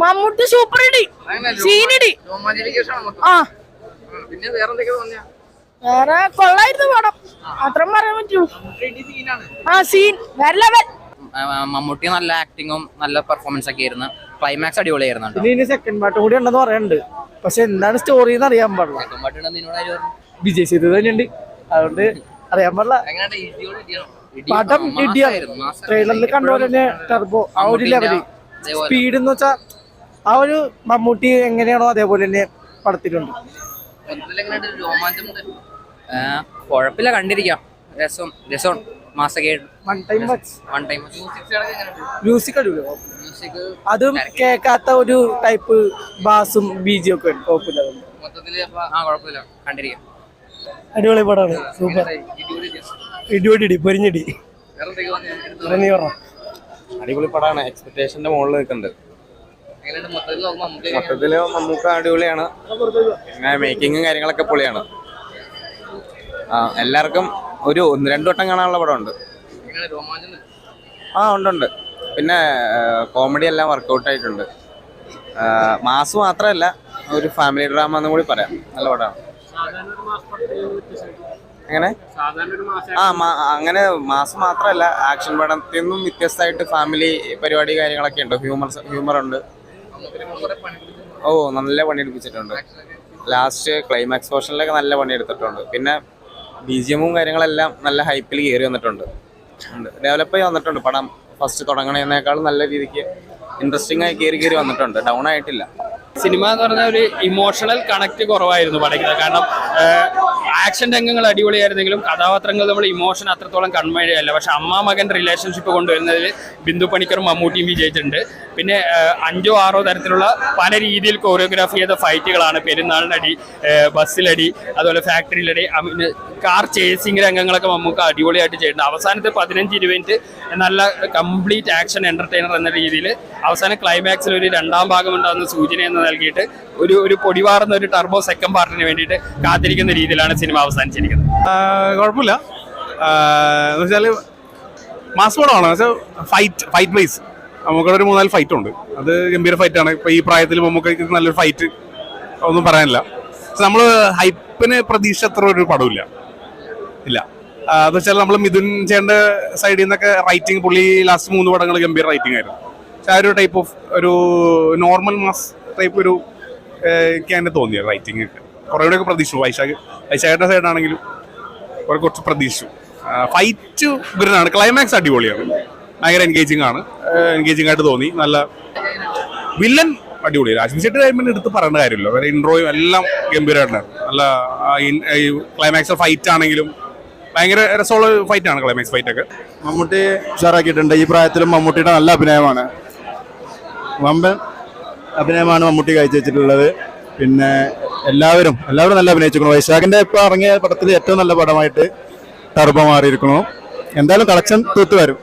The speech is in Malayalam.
മമ്മൂട്ടി സൂപ്പർ ഇടി, സീനിടി. വേറെ കൊള്ളായിരുന്നു പടം, അത്രയും പറയാൻ പറ്റുള്ളൂ. സീൻ വേറെ ലെവൽ. മമ്മൂട്ടി നല്ല ആക്ടിങ്ങും നല്ല പെർഫോമൻസ് ഒക്കെ ആയിരുന്നു. ക്ലൈമാക്സ് അടിപൊളിയായിരുന്നു. ഇനി സെക്കൻഡ് പാർട്ട് കൂടി ഉണ്ടെന്ന് പറയുന്നുണ്ട്. പക്ഷെ എന്താണ് സ്റ്റോറി എന്ന് അറിയാൻ പാടില്ല. വിജയ് സേതുപതി തന്നെയുണ്ട്, അതുകൊണ്ട് അറിയാൻ പാടില്ല. പടം ഇടിയായിരുന്നു. ട്രെയിലറിൽ കണ്ടപോലെ തന്നെ ടർബോ ആ ഒരു ലെവല് സ്പീഡ് എന്ന് വെച്ചാൽ ആ ഒരു മമ്മൂട്ടി എങ്ങനെയാണോ അതേപോലെ തന്നെ പടത്തിലുണ്ട്. കുഴപ്പമില്ല, കണ്ടിരിക്കാം. രസം മ്യൂസിക് അടിപൊളി. അതും കേൾക്കാത്ത ഒരു ടൈപ്പ് ബാസും ബീജിയും ഒക്കെ കുഴപ്പമില്ല, കണ്ടിരിക്കാം. അടിപൊളി പടമാണ്, സൂപ്പർ. ഇടിപൊടി പൊരിഞ്ഞിടി. അടിപൊളി പടമാണ്, എക്സ്പെക്ടേഷന്റെ മുകളിൽ നിൽക്കുന്നുണ്ട്. മൊത്തത്തില് മമ്മൂക്ക അടിപൊളിയാണ്, പിന്നെ മേക്കിങ്ങും കാര്യങ്ങളൊക്കെ പൊളിയാണ്. എല്ലാവർക്കും ഒരു 1-2 വട്ടം കാണാനുള്ള പടമുണ്ട്. ഉണ്ട്. പിന്നെ കോമഡി എല്ലാം വർക്കൗട്ട് ആയിട്ടുണ്ട്. മാസ് മാത്രമല്ല, ഒരു ഫാമിലി ഡ്രാമ എന്നും കൂടി പറയാം. നല്ല പടമാണ്. എങ്ങനെ അങ്ങനെ മാസം മാത്രമല്ല, ആക്ഷൻ പടത്തിൽ നിന്നും വ്യത്യസ്തമായിട്ട് ഫാമിലി പരിപാടി കാര്യങ്ങളൊക്കെ ഉണ്ട്. ഹ്യൂമർ ഉണ്ട്. നല്ല പണിയെടുപ്പിച്ചിട്ടുണ്ട്. ലാസ്റ്റ് ക്ലൈമാക്സ് പോർഷനിലൊക്കെ നല്ല പണിയെടുത്തിട്ടുണ്ട്. പിന്നെ BGM കാര്യങ്ങളെല്ലാം നല്ല ഹൈപ്പിൽ കയറി വന്നിട്ടുണ്ട്. ഡെവലപ്പ് ആയി വന്നിട്ടുണ്ട് പടം. ഫസ്റ്റ് തുടങ്ങണേക്കാളും നല്ല രീതിക്ക് ഇൻട്രസ്റ്റിംഗ് ആയി കയറി വന്നിട്ടുണ്ട്. ഡൗൺ ആയിട്ടില്ല. സിനിമ എന്ന് പറഞ്ഞാൽ ഒരു ഇമോഷണൽ കണക്ട് കുറവായിരുന്നു പടയ്ക്കുന്നത്. കാരണം ആക്ഷൻ രംഗങ്ങൾ അടിപൊളിയായിരുന്നെങ്കിലും കഥാപാത്രങ്ങൾ നമ്മൾ ഇമോഷൻ അത്രത്തോളം കൺവേ ചെയ്യല്ല. പക്ഷെ അമ്മ മകൻ റിലേഷൻഷിപ്പ് കൊണ്ടുവരുന്നതിൽ ബിന്ദു പണിക്കറും മമ്മൂട്ടിയും വിജയിച്ചിട്ടുണ്ട്. പിന്നെ 5-6 തരത്തിലുള്ള പല രീതിയിൽ കോറിയോഗ്രാഫി ചെയ്ത ഫൈറ്റുകളാണ്. പെരുന്നാളിനടി, ബസ്സിലടി, അതുപോലെ ഫാക്ടറിയിലടി, കാർ ചേസിങ് രംഗങ്ങളൊക്കെ മമ്മൂക്ക അടിപൊളിയായിട്ട് ചെയ്യുന്നുണ്ട്. അവസാനത്തെ 15-20 മിനിറ്റ് നല്ല കംപ്ലീറ്റ് ആക്ഷൻ എന്റർടൈനർ എന്ന രീതിയിൽ അവസാന ക്ലൈമാക്സിൽ ഒരു 2ാം ഭാഗം ഉണ്ടാകുന്ന സൂചന എന്ന് നൽകിയിട്ട് ഒരു പൊടിവാറുന്ന ഒരു ടർബോ സെക്കൻഡ് പാർട്ടിന് വേണ്ടിയിട്ട് കാത്തിരിക്കുന്ന രീതിയിലാണ് സിനിമ അവസാനിച്ചിരിക്കുന്നത്. കുഴപ്പമില്ല, എന്ന് വെച്ചാൽ മാസ് പടമാണ്. ഫൈറ്റ് ബേസ് നമുക്കവിടെ ഒരു 3-4 ഫൈറ്റ് ഉണ്ട്. അത് ഗംഭീര ഫൈറ്റാണ്. ഇപ്പൊ ഈ പ്രായത്തിൽ നമുക്ക് നല്ലൊരു ഫൈറ്റ് ഒന്നും പറയാനില്ല. നമ്മൾ ഹൈപ്പിന് പ്രതീക്ഷ അത്ര ഒരു പടമില്ല. എന്ന് വെച്ചാൽ നമ്മൾ മിഥുൻ ചേട്ടൻ്റെ സൈഡിൽ നിന്നൊക്കെ റൈറ്റിംഗ്, പുള്ളി ലാസ്റ്റ് 3 പടങ്ങൾ ഗംഭീര റൈറ്റിംഗ് ആയിരുന്നു. പക്ഷെ ആ ഒരു ടൈപ്പ് ഓഫ് ഒരു നോർമൽ മാസ് ടൈപ്പ് ഒരു എനിക്ക് അങ്ങനെ തോന്നിയത് റൈറ്റിംഗ് ഒക്കെ കുറേ കൂടെയൊക്കെ പ്രതീക്ഷിച്ചു. വൈശാഖയുടെ സൈഡാണെങ്കിലും കുറച്ച് പ്രതീക്ഷിച്ചു. ഫൈറ്റ് ഗുരുനാണ്. ക്ലൈമാക്സ് അടിപൊളിയാണ്, ഭയങ്കര എൻഗേജിങ് ആയിട്ട് തോന്നി. നല്ല വില്ലൻ അടിപൊളിയാണ്. രാജ്മി ചേട്ടൻ ടൈമിന് എടുത്ത് പറയേണ്ട കാര്യമില്ല. വേറെ ഇൻട്രോയും എല്ലാം ഗംഭീരമായിട്ടാണ്. നല്ല ക്ലൈമാക്സ് ഫൈറ്റ് ആണെങ്കിലും ഭയങ്കര രസമുള്ള ഫൈറ്റാണ് ക്ലൈമാക്സ് ഫൈറ്റൊക്കെ. മമ്മൂട്ടി ഉഷാറാക്കിയിട്ടുണ്ട്. ഈ പ്രായത്തിലും മമ്മൂട്ടിയുടെ നല്ല അഭിനയമാണ്, വമ്പൻ അഭിനയമാണ് മമ്മൂട്ടി കാഴ്ചവെച്ചിട്ടുള്ളത്. പിന്നെ എല്ലാവരും നല്ല അഭിനയിച്ചിരിക്കുന്നു. വൈശാഖിന്റെ ഇപ്പൊ ഇറങ്ങിയ പടത്തിൽ ഏറ്റവും നല്ല പടമായിട്ട് ടർബോ മാറിയിരിക്കുന്നു. എന്തായാലും കളക്ഷൻ തൂത്ത് വരും.